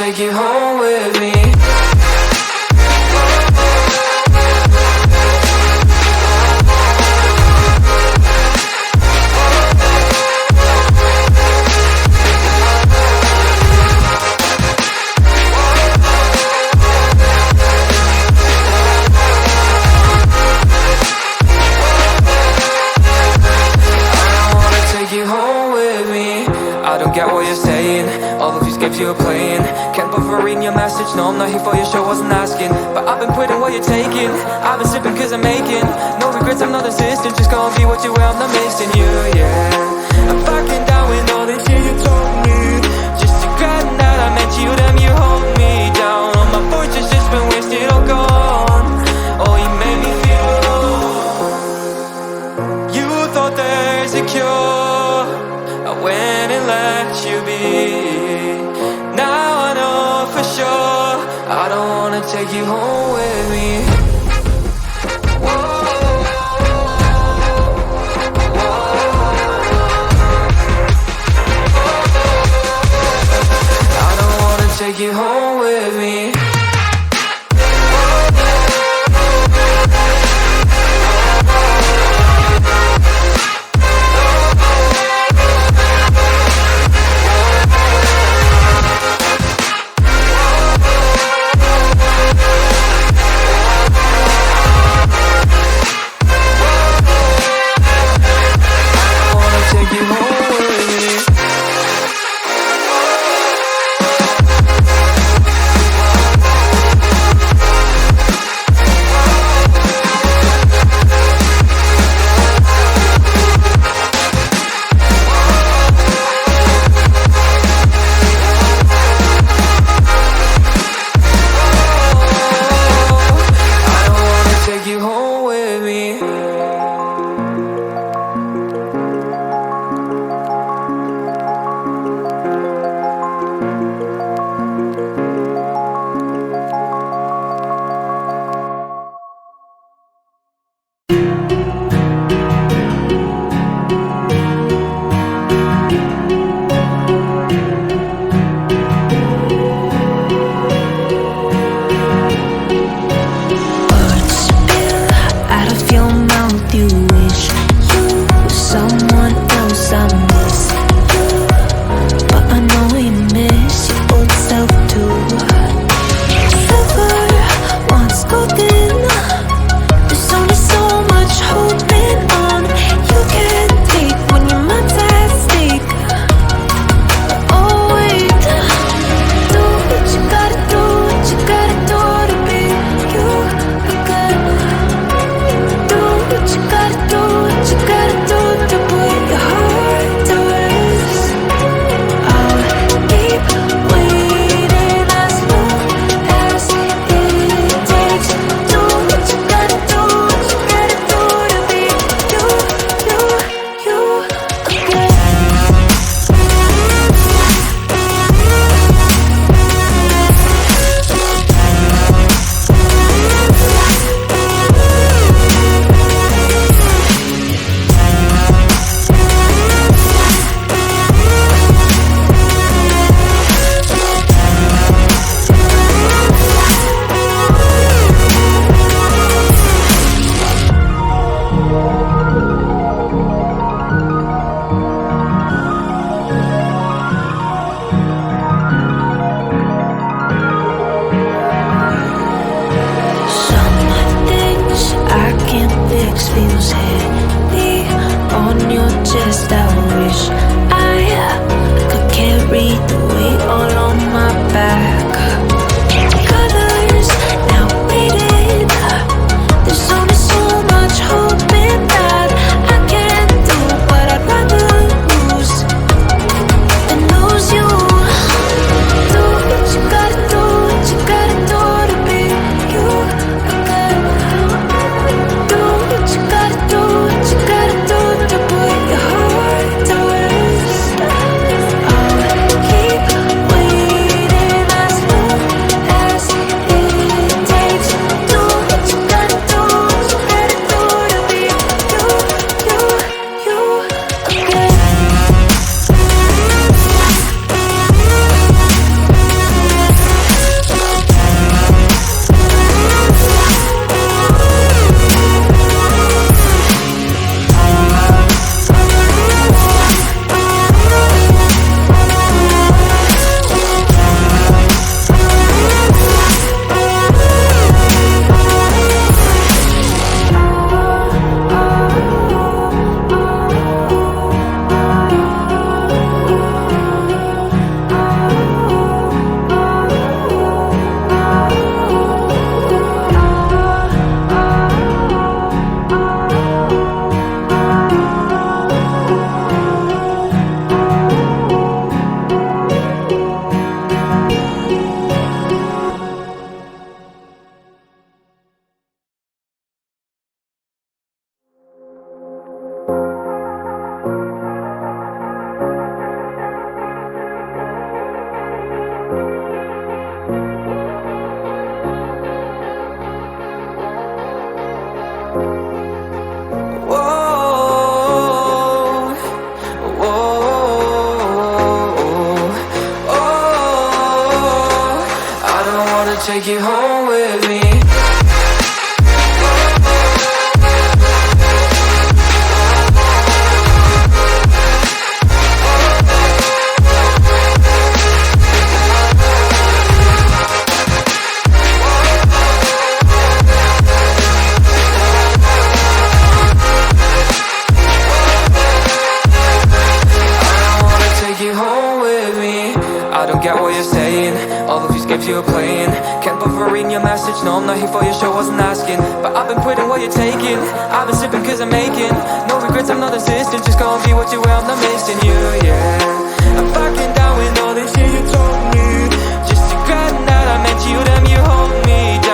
take you home with me. I don't get what you're saying. All of these games you were playing. Can't bother reading your message. No, I'm not here for your show, wasn't asking. But I've been putting what you're taking. I've been sipping cause I'm making no regrets, I'm not assistant. Just gonna be what you were, I'm not missing you, yeah. I'm backing down with all the shit you told me. Just regretting that I met you, damn you hold me down. All my fortune's just been wasted or gone. Oh, you made me feel alone. You thought there's a cure, I went and let you be. Now I know for sure I don't wanna take you home with me. Whoa, whoa. take you home with me. I don't get what you're saying. All of these games you were playing. Can't bother reading your message. No, I'm not here for your show, wasn't asking. But I've been putting what you're taking. I've been sipping cause I'm making no regrets, I'm not insistent. Just gonna be what you were, I'm not missing you, yeah. I'm backing down with all this shit you told me. Just regretting that I met you, damn you hold me down.